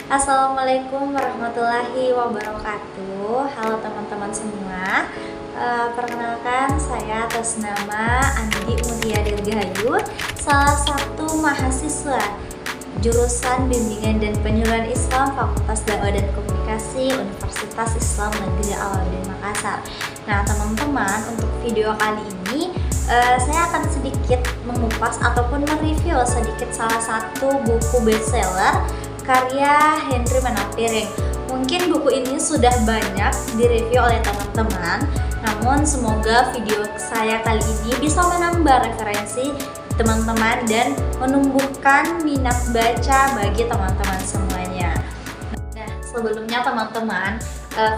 Assalamualaikum warahmatullahi wabarakatuh. Halo teman-teman semua. Perkenalkan, saya atas nama Andi Mutia Dirgahayu, salah satu mahasiswa jurusan Bimbingan dan Penyuluhan Islam Fakultas Dakwah dan Komunikasi Universitas Islam Negeri Al-Adin Makassar. Nah teman-teman, untuk video kali ini saya akan sedikit mengupas ataupun mereview sedikit salah satu buku bestseller karya Henry Manampiring. Mungkin buku ini sudah banyak direview oleh teman-teman, namun semoga video saya kali ini bisa menambah referensi teman-teman dan menumbuhkan minat baca bagi teman-teman semuanya. Nah, sebelumnya teman-teman,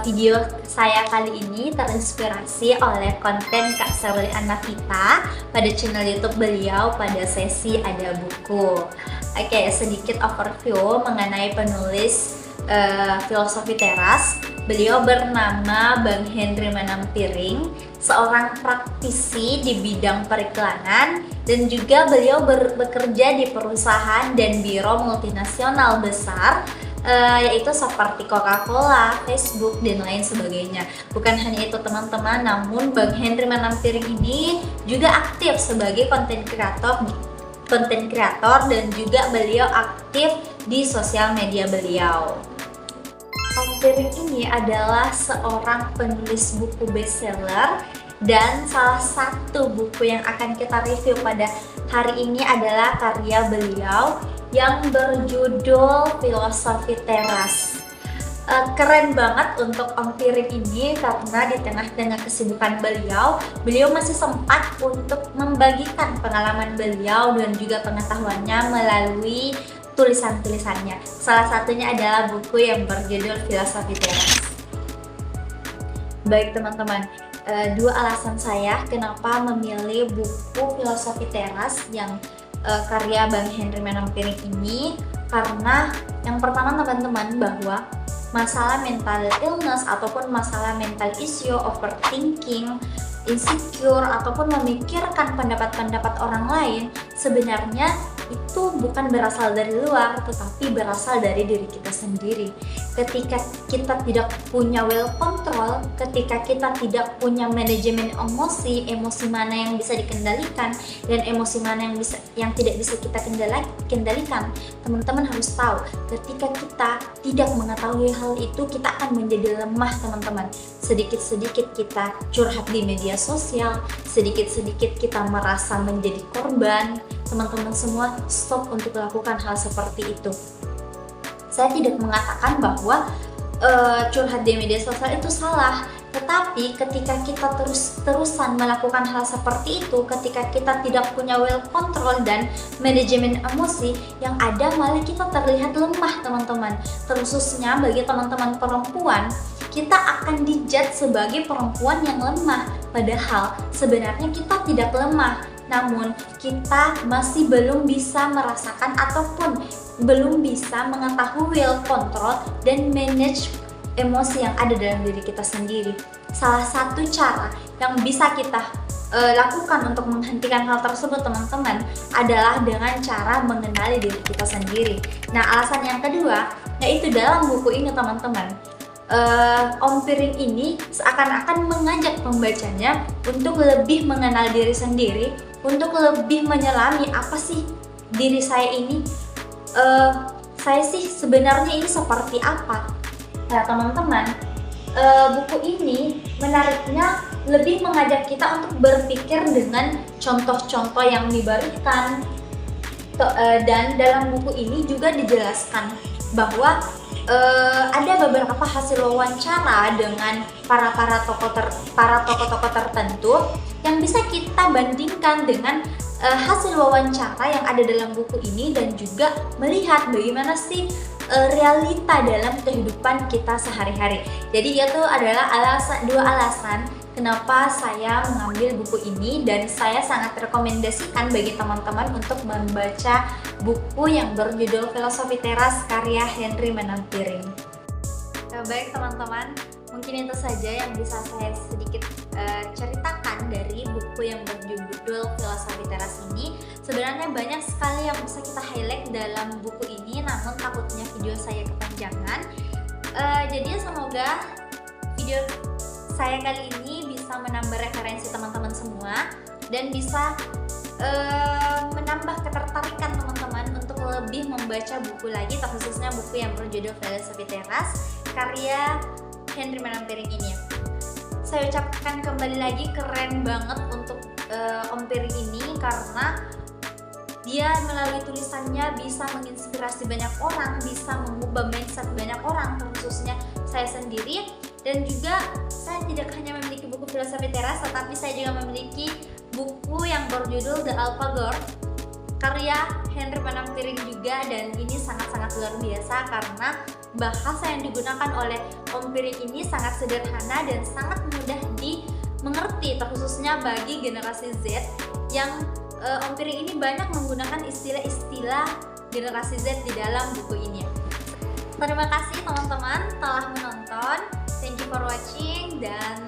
video saya kali ini terinspirasi oleh konten Kak Sherly Anavita pada channel YouTube beliau pada sesi Ada Buku. Oke, sedikit overview mengenai penulis filosofi teras. Beliau bernama Bang Henry Manampiring, seorang praktisi di bidang periklanan, dan juga beliau bekerja di perusahaan dan biro multinasional besar, yaitu seperti Coca-Cola, Facebook, dan lain sebagainya. Bukan hanya itu teman-teman, namun Bang Henry Manampiring ini juga aktif sebagai konten kreator dan juga beliau aktif di sosial media beliau. Manampiring ini adalah seorang penulis buku bestseller, dan salah satu buku yang akan kita review pada hari ini adalah karya beliau yang berjudul Filosofi Teras. Keren banget untuk Om Piring ini karena di tengah-tengah kesibukan beliau masih sempat untuk membagikan pengalaman beliau dan juga pengetahuannya melalui tulisan-tulisannya. Salah satunya adalah buku yang berjudul Filosofi Teras. Baik teman-teman, dua alasan saya kenapa memilih buku Filosofi Teras yang karya Bang Henry Manampiring ini. Karena yang pertama teman-teman, bahwa masalah mental illness ataupun masalah mental issue, overthinking, insecure, ataupun memikirkan pendapat-pendapat orang lain sebenarnya itu bukan berasal dari luar, tetapi berasal dari diri kita sendiri. Ketika kita tidak punya well control, ketika kita tidak punya manajemen emosi mana yang bisa dikendalikan dan emosi mana yang tidak bisa kita kendalikan, teman-teman harus tahu, ketika kita tidak mengetahui hal itu, kita akan menjadi lemah teman-teman. Sedikit-sedikit kita curhat di media sosial, sedikit-sedikit kita merasa menjadi korban. Teman-teman semua, stop untuk melakukan hal seperti itu. Saya tidak mengatakan bahwa curhat di media sosial itu salah, tetapi ketika kita terus-terusan melakukan hal seperti itu, ketika kita tidak punya well control dan manajemen emosi, yang ada malah kita terlihat lemah teman-teman. Terkhususnya bagi teman-teman perempuan, kita akan dijudge sebagai perempuan yang lemah, padahal sebenarnya kita tidak lemah, namun kita masih belum bisa merasakan ataupun belum bisa mengetahui well control dan manage emosi yang ada dalam diri kita sendiri. Salah satu cara yang bisa kita lakukan untuk menghentikan hal tersebut teman-teman adalah dengan cara mengenali diri kita sendiri. Nah, alasan yang kedua, yaitu dalam buku ini teman-teman, Om Piring ini seakan-akan mengajak pembacanya untuk lebih mengenal diri sendiri, untuk lebih menyelami apa sih diri saya ini, saya sih sebenarnya ini seperti apa. Nah teman-teman, buku ini menariknya lebih mengajak kita untuk berpikir dengan contoh-contoh yang diberikan, dan dalam buku ini juga dijelaskan bahwa ada beberapa hasil wawancara dengan para tokoh-tokoh tertentu yang bisa kita bandingkan dengan hasil wawancara yang ada dalam buku ini, dan juga melihat bagaimana sih realita dalam kehidupan kita sehari-hari. Jadi itu adalah dua alasan kenapa saya mengambil buku ini, dan saya sangat rekomendasikan bagi teman-teman untuk membaca buku yang berjudul Filosofi Teras karya Henry Manampiring. Baik teman-teman, mungkin itu saja yang bisa saya sedikit ceritakan dari buku yang berjudul Filosofi Teras ini. Sebenarnya banyak sekali yang bisa kita highlight dalam buku ini, namun takutnya video saya kepanjangan Jadi semoga video saya kali ini bisa menambah referensi teman-teman semua dan bisa menambah ketertarikan teman-teman untuk lebih membaca buku lagi, terkhususnya buku yang berjudul Filosofi Teras karya Henry Manampiring ini. Saya ucapkan kembali lagi keren banget untuk Om Piring ini karena dia melalui tulisannya bisa menginspirasi banyak orang, bisa mengubah mindset banyak orang, khususnya saya sendiri. Dan juga saya tidak hanya memiliki buku Filosofi Teras, tetapi saya juga memiliki buku yang berjudul The AlphaGore karya Henry Manampiring juga, dan ini sangat-sangat luar biasa karena bahasa yang digunakan oleh Om Piring ini sangat sederhana dan sangat mudah dimengerti, terkhususnya bagi generasi Z yang Om Piring ini banyak menggunakan istilah-istilah generasi Z di dalam buku ini. Terima kasih teman-teman telah menonton. Thank you for watching dan